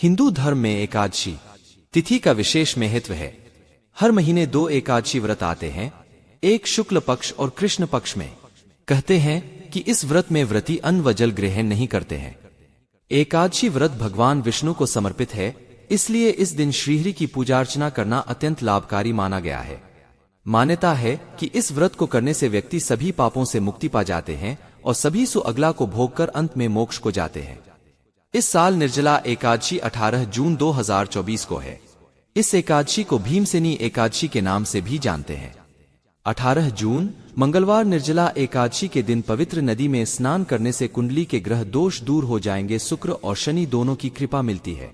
हिंदू धर्म में एकादशी तिथि का विशेष महत्व है। हर महीने 2 एकादशी व्रत आते हैं, एक शुक्ल पक्ष और कृष्ण पक्ष में। कहते हैं कि इस व्रत में व्रती अन्न व जल ग्रहण नहीं करते हैं। एकादशी व्रत भगवान विष्णु को समर्पित है, इसलिए इस दिन श्रीहरि की पूजा अर्चना करना अत्यंत लाभकारी माना गया है। मान्यता है कि इस व्रत को करने से व्यक्ति सभी पापों से मुक्ति पा जाते हैं और सभी सुअगला को भोगकर अंत में मोक्ष को जाते हैं। इस साल निर्जला एकादशी 18 जून 2024 को है। इस एकादशी को भीमसेनी एकादशी के नाम से भी जानते हैं। 18 जून मंगलवार निर्जला एकादशी के दिन पवित्र नदी में स्नान करने से कुंडली के ग्रह दोष दूर हो जाएंगे। शुक्र और शनि दोनों की कृपा मिलती है।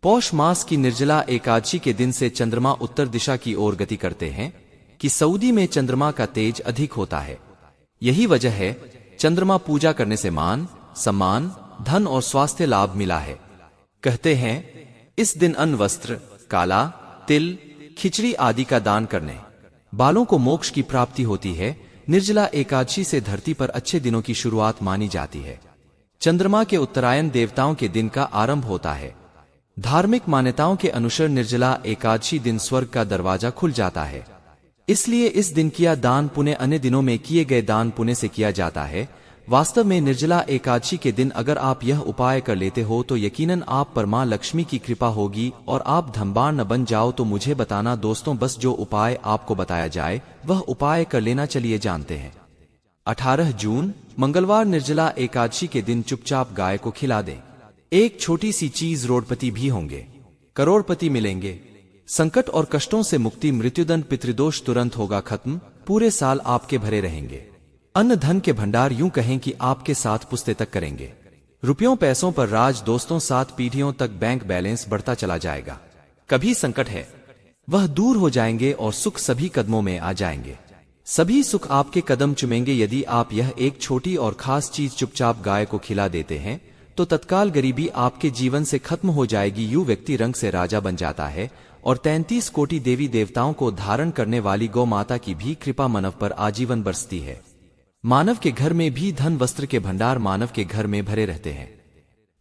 पौष मास की निर्जला एकादशी के दिन से चंद्रमा उत्तर दिशा की ओर गति करते हैं कि सऊदी में चंद्रमा का तेज अधिक होता है। यही वजह है चंद्रमा पूजा करने से मान, सम्मान, धन और स्वास्थ्य लाभ मिला है। कहते हैं इस दिन अन्न, वस्त्र, काला तिल, खिचड़ी आदि का दान करने बालों को मोक्ष की प्राप्ति होती है। निर्जला एकादशी से धरती पर अच्छे दिनों की शुरुआत मानी जाती है। चंद्रमा के उत्तरायण देवताओं के दिन का आरंभ होता है। धार्मिक मान्यताओं के अनुसार निर्जला एकादशी दिन स्वर्ग का दरवाजा खुल जाता है, इसलिए इस दिन किया दान पुण्य अन्य दिनों में किए गए दान पुण्य से किया जाता है। वास्तव में निर्जला एकादशी के दिन अगर आप यह उपाय कर लेते हो तो यकीनन आप पर मां लक्ष्मी की कृपा होगी और आप धनवान न बन जाओ तो मुझे बताना दोस्तों। बस जो उपाय आपको बताया जाए वह उपाय कर लेना। चलिए जानते हैं। 18 जून मंगलवार निर्जला एकादशी के दिन चुपचाप गाय को खिला दें। एक छोटी सी चीज, रोडपति भी होंगे, करोड़पति मिलेंगे। संकट और कष्टों से मुक्ति, मृत्युदंड, पितृदोष तुरंत होगा खत्म। पूरे साल आपके भरे रहेंगे। अन्न धन के भंडार यूं कहें कि आपके साथ पुश्ते तक करेंगे। रुपयों पैसों पर राज, दोस्तों 7 पीढ़ियों तक बैंक बैलेंस बढ़ता चला जाएगा। कभी संकट है वह दूर हो जाएंगे और सुख सभी कदमों में आ जाएंगे। सभी सुख आपके कदम चुमेंगे। यदि आप यह एक छोटी और खास चीज चुपचाप गाय को खिला देते हैं तो तत्काल गरीबी आपके जीवन से खत्म हो जाएगी। यूं व्यक्ति रंग से राजा बन जाता है और 33 कोटि देवी देवताओं को धारण करने वाली गौ माता की भी कृपा मानव पर आजीवन बरसती है। मानव के घर में भी धन वस्त्र के भंडार मानव के घर में भरे रहते हैं।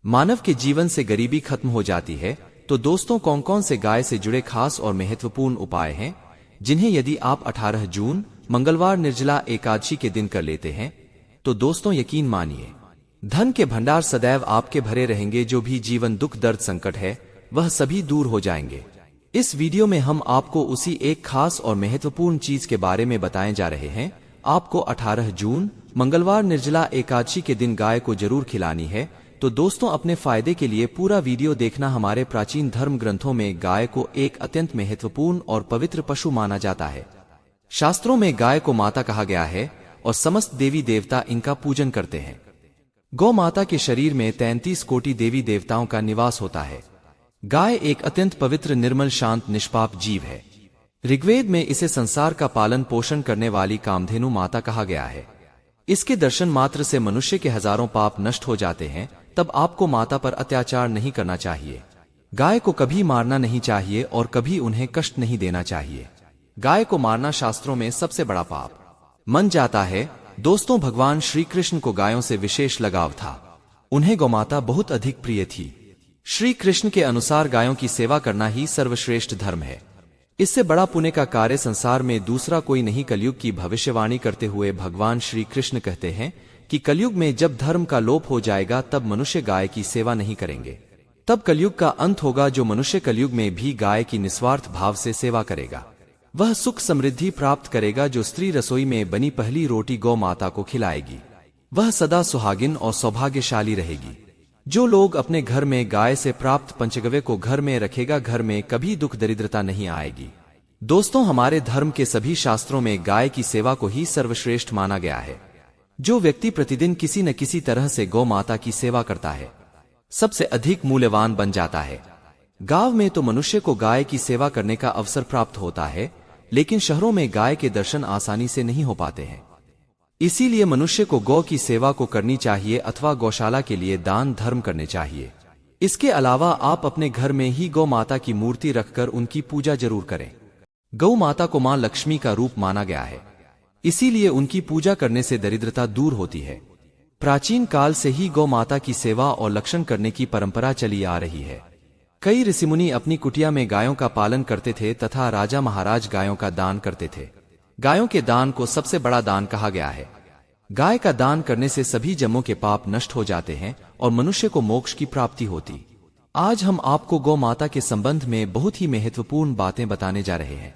मानव के जीवन से गरीबी खत्म हो जाती है। तो दोस्तों कौन कौन से गाय से जुड़े खास और महत्वपूर्ण उपाय हैं जिन्हें यदि आप 18 जून मंगलवार निर्जला एकादशी के दिन कर लेते हैं तो दोस्तों यकीन मानिए धन के भंडार सदैव आपके भरे रहेंगे। जो भी जीवन दुख दर्द संकट है वह सभी दूर हो जाएंगे। इस वीडियो में हम आपको उसी एक खास और महत्वपूर्ण चीज के बारे में बताए जा रहे हैं। आपको 18 जून मंगलवार निर्जला एकादशी के दिन गाय को जरूर खिलानी है। तो दोस्तों अपने फायदे के लिए पूरा वीडियो देखना। हमारे प्राचीन धर्म ग्रंथों में गाय को एक अत्यंत महत्वपूर्ण और पवित्र पशु माना जाता है। शास्त्रों में गाय को माता कहा गया है और समस्त देवी देवता इनका पूजन करते हैं। गौ माता के शरीर में 33 कोटि देवी देवताओं का निवास होता है। गाय एक अत्यंत पवित्र, निर्मल, शांत, निष्पाप जीव है। ऋग्वेद में इसे संसार का पालन पोषण करने वाली कामधेनु माता कहा गया है। इसके दर्शन मात्र से मनुष्य के हजारों पाप नष्ट हो जाते हैं। तब आपको माता पर अत्याचार नहीं करना चाहिए। गाय को कभी मारना नहीं चाहिए और कभी उन्हें कष्ट नहीं देना चाहिए। गाय को मारना शास्त्रों में सबसे बड़ा पाप मन जाता है। दोस्तों भगवान श्री कृष्ण को गायों से विशेष लगाव था। उन्हें गौमाता बहुत अधिक प्रिय थी। श्री कृष्ण के अनुसार गायों की सेवा करना ही सर्वश्रेष्ठ धर्म है। इससे बड़ा पुण्य का कार्य संसार में दूसरा कोई नहीं। कलयुग की भविष्यवाणी करते हुए भगवान श्री कृष्ण कहते हैं कि कलयुग में जब धर्म का लोप हो जाएगा तब मनुष्य गाय की सेवा नहीं करेंगे। तब कलयुग का अंत होगा। जो मनुष्य कलयुग में भी गाय की निस्वार्थ भाव से सेवा करेगा वह सुख समृद्धि प्राप्त करेगा। जो स्त्री रसोई में बनी पहली रोटी गौ माता को खिलाएगी वह सदा सुहागिन और सौभाग्यशाली रहेगी। जो लोग अपने घर में गाय से प्राप्त पंचगव्य को घर में रखेगा घर में कभी दुख दरिद्रता नहीं आएगी। दोस्तों हमारे धर्म के सभी शास्त्रों में गाय की सेवा को ही सर्वश्रेष्ठ माना गया है। जो व्यक्ति प्रतिदिन किसी न किसी तरह से गौ माता की सेवा करता है सबसे अधिक मूल्यवान बन जाता है। गांव में तो मनुष्य को गाय की सेवा करने का अवसर प्राप्त होता है, लेकिन शहरों में गाय के दर्शन आसानी से नहीं हो पाते हैं। इसीलिए मनुष्य को गौ की सेवा को करनी चाहिए अथवा गौशाला के लिए दान धर्म करने चाहिए। इसके अलावा आप अपने घर में ही गौ माता की मूर्ति रखकर उनकी पूजा जरूर करें। गौ माता को मां लक्ष्मी का रूप माना गया है, इसीलिए उनकी पूजा करने से दरिद्रता दूर होती है। प्राचीन काल से ही गौ माता की सेवा और रक्षण करने की परंपरा चली आ रही है। कई ऋषिमुनि अपनी कुटिया में गायों का पालन करते थे तथा राजा महाराज गायों का दान करते थे। गायों के दान को सबसे बड़ा दान कहा गया है। गाय का दान करने से सभी जन्मों के पाप नष्ट हो जाते हैं और मनुष्य को मोक्ष की प्राप्ति होती। आज हम आपको गौ माता के संबंध में बहुत ही महत्वपूर्ण बातें बताने जा रहे हैं।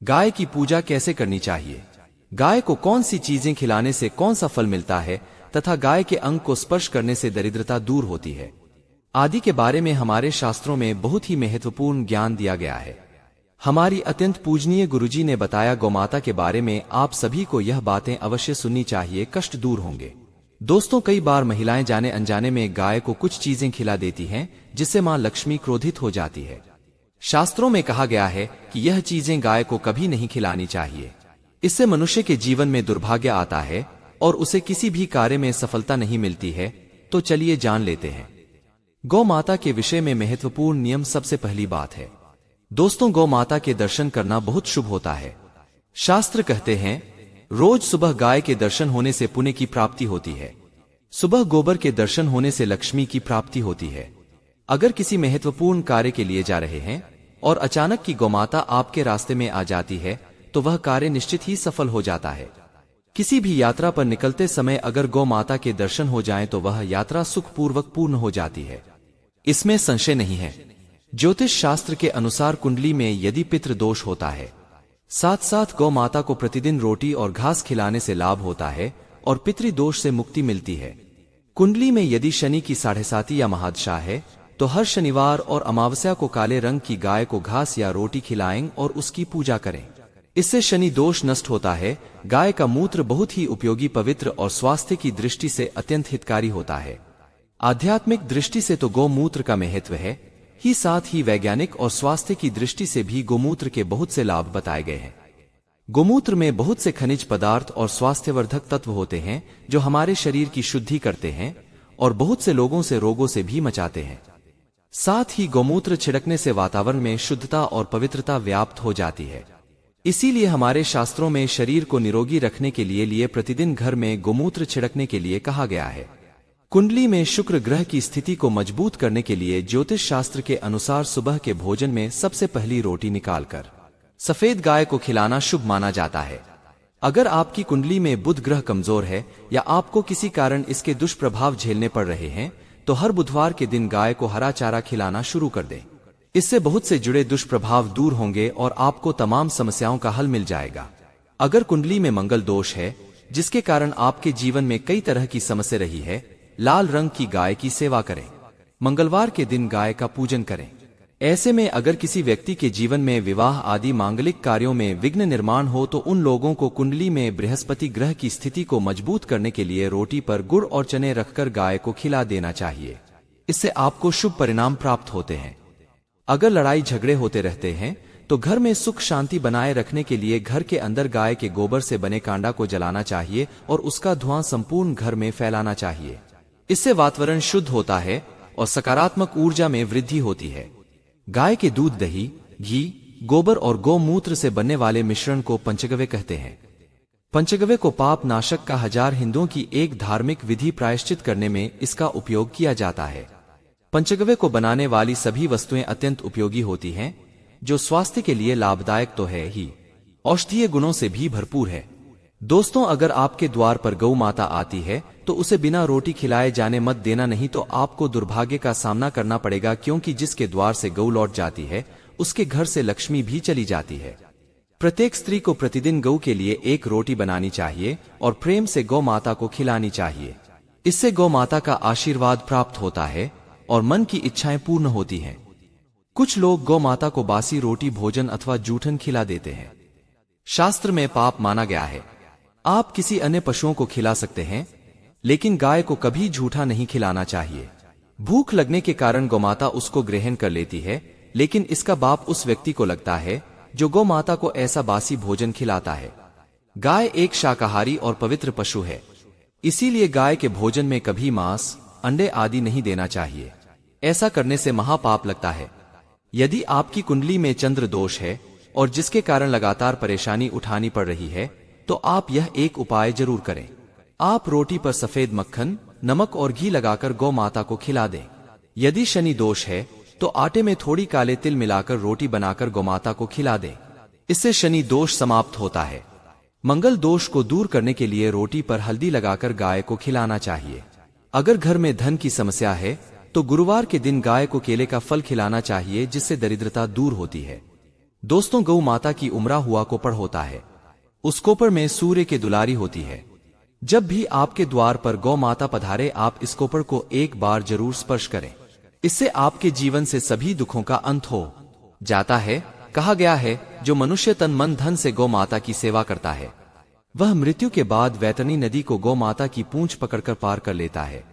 गाय की पूजा कैसे करनी चाहिए, गाय को कौन सी चीजें खिलाने से कौन सा फल मिलता है तथा गाय के अंग को स्पर्श करने से दरिद्रता दूर होती है आदि के बारे में हमारे शास्त्रों में बहुत ही महत्वपूर्ण ज्ञान दिया गया है। हमारी अत्यंत पूजनीय गुरुजी ने बताया गौमाता के बारे में आप सभी को यह बातें अवश्य सुननी चाहिए, कष्ट दूर होंगे। दोस्तों, कई बार महिलाएं जाने अनजाने में गाय को कुछ चीजें खिला देती हैं जिससे मां लक्ष्मी क्रोधित हो जाती है। शास्त्रों में कहा गया है कि यह चीजें गाय को कभी नहीं खिलानी चाहिए। इससे मनुष्य के जीवन में दुर्भाग्य आता है और उसे किसी भी कार्य में सफलता नहीं मिलती है। तो चलिए जान लेते हैं गौ माता के विषय में महत्वपूर्ण नियम। सबसे पहली बात है दोस्तों, गौ माता के दर्शन करना बहुत शुभ होता है। शास्त्र कहते हैं रोज सुबह गाय के दर्शन होने से पुण्य की प्राप्ति होती है। सुबह गोबर के दर्शन होने से लक्ष्मी की प्राप्ति होती है। अगर किसी महत्वपूर्ण कार्य के लिए जा रहे हैं और अचानक की गौमाता आपके रास्ते में आ जाती है तो वह कार्य निश्चित ही सफल हो जाता है। किसी भी यात्रा पर निकलते समय अगर गौ माता के दर्शन हो जाएं तो वह यात्रा सुखपूर्वक पूर्ण हो जाती है, इसमें संशय नहीं है। ज्योतिष शास्त्र के अनुसार कुंडली में यदि पितृ दोष होता है, साथ साथ गौ माता को प्रतिदिन रोटी और घास खिलाने से लाभ होता है और पितृ दोष से मुक्ति मिलती है। कुंडली में यदि शनि की 7.5 या महादशा है तो हर शनिवार और अमावस्या को काले रंग की गाय को घास या रोटी खिलाएं और उसकी पूजा करें। इससे शनि दोष नष्ट होता है। गाय का मूत्र बहुत ही उपयोगी, पवित्र और स्वास्थ्य की दृष्टि से अत्यंत हितकारी होता है। आध्यात्मिक दृष्टि से तो गौमूत्र का महत्व है ही, साथ ही वैज्ञानिक और स्वास्थ्य की दृष्टि से भी गोमूत्र के बहुत से लाभ बताए गए हैं। गोमूत्र में बहुत से खनिज पदार्थ और स्वास्थ्यवर्धक तत्व होते हैं जो हमारे शरीर की शुद्धि करते हैं और बहुत से लोगों से रोगों से भी बचाते हैं। साथ ही गोमूत्र छिड़कने से वातावरण में शुद्धता और पवित्रता व्याप्त हो जाती है। इसीलिए हमारे शास्त्रों में शरीर को निरोगी रखने के लिए प्रतिदिन घर में गोमूत्र छिड़कने के लिए कहा गया है। कुंडली में शुक्र ग्रह की स्थिति को मजबूत करने के लिए ज्योतिष शास्त्र के अनुसार सुबह के भोजन में सबसे पहली रोटी निकालकर सफेद गाय को खिलाना शुभ माना जाता है। अगर आपकी कुंडली में बुध ग्रह कमजोर है या आपको किसी कारण इसके दुष्प्रभाव झेलने पड़ रहे हैं तो हर बुधवार के दिन गाय को हरा चारा खिलाना शुरू कर दें। इससे बहुत से जुड़े दुष्प्रभाव दूर होंगे और आपको तमाम समस्याओं का हल मिल जाएगा। अगर कुंडली में मंगल दोष है जिसके कारण आपके जीवन में कई तरह की समस्या रही है, लाल रंग की गाय की सेवा करें। मंगलवार के दिन गाय का पूजन करें। ऐसे में अगर किसी व्यक्ति के जीवन में विवाह आदि मांगलिक कार्यों में विघ्न निर्माण हो तो उन लोगों को कुंडली में बृहस्पति ग्रह की स्थिति को मजबूत करने के लिए रोटी पर गुड़ और चने रखकर गाय को खिला देना चाहिए। इससे आपको शुभ परिणाम प्राप्त होते हैं। अगर लड़ाई झगड़े होते रहते हैं तो घर में सुख शांति बनाए रखने के लिए घर के अंदर गाय के गोबर से बने कांडा को जलाना चाहिए और उसका धुआं संपूर्ण घर में फैलाना चाहिए। इससे वातावरण शुद्ध होता है और सकारात्मक ऊर्जा में वृद्धि होती है। गाय के दूध, दही, घी, गोबर और गौमूत्र से बनने वाले मिश्रण को पंचगव्य कहते हैं। पंचगव्य को पाप नाशक का 1000 हिंदुओं की एक धार्मिक विधि प्रायश्चित करने में इसका उपयोग किया जाता है। पंचगव्य को बनाने वाली सभी वस्तुएं अत्यंत उपयोगी होती हैं जो स्वास्थ्य के लिए लाभदायक तो है ही, औषधीय गुणों से भी भरपूर है। दोस्तों, अगर आपके द्वार पर गौ माता आती है तो उसे बिना रोटी खिलाए जाने मत देना, नहीं तो आपको दुर्भाग्य का सामना करना पड़ेगा, क्योंकि जिसके द्वार से गौ लौट जाती है उसके घर से लक्ष्मी भी चली जाती है। प्रत्येक स्त्री को प्रतिदिन गौ के लिए एक रोटी बनानी चाहिए और प्रेम से गौ माता को खिलानी चाहिए। इससे गौ माता का आशीर्वाद प्राप्त होता है और मन की इच्छाएं पूर्ण होती हैं। कुछ लोग गौ माता को बासी रोटी, भोजन अथवा जूठन खिला देते हैं। शास्त्र में पाप माना गया है। आप किसी अन्य पशुओं को खिला सकते हैं लेकिन गाय को कभी झूठा नहीं खिलाना चाहिए। भूख लगने के कारण गौमाता उसको ग्रहण कर लेती है, लेकिन इसका पाप उस व्यक्ति को लगता है जो गौ माता को ऐसा बासी भोजन खिलाता है। गाय एक शाकाहारी और पवित्र पशु है, इसीलिए गाय के भोजन में कभी मांस, अंडे आदि नहीं देना चाहिए। ऐसा करने से महापाप लगता है। यदि आपकी कुंडली में चंद्र दोष है और जिसके कारण लगातार परेशानी उठानी पड़ रही है तो आप यह एक उपाय जरूर करें। आप रोटी पर सफेद मक्खन, नमक और घी लगाकर गौ माता को खिला दें। यदि शनि दोष है तो आटे में थोड़ी काले तिल मिलाकर रोटी बनाकर गौमाता को खिला दें। इससे शनि दोष समाप्त होता है। मंगल दोष को दूर करने के लिए रोटी पर हल्दी लगाकर गाय को खिलाना चाहिए। अगर घर में धन की समस्या है तो गुरुवार के दिन गाय को केले का फल खिलाना चाहिए, जिससे दरिद्रता दूर होती है। दोस्तों, गौ माता की उमरा हुआ कोपड़ होता है। उस कोपड़ में सूर्य के दुलारी होती है। जब भी आपके द्वार पर गौ माता पधारे, आप इस कोपड़ को एक बार जरूर स्पर्श करें। इससे आपके जीवन से सभी दुखों का अंत हो जाता है। कहा गया है, जो मनुष्य तन मन धन से गौ माता की सेवा करता है, वह मृत्यु के बाद वैतरणी नदी को गौ माता की पूंछ पकड़कर पार कर लेता है।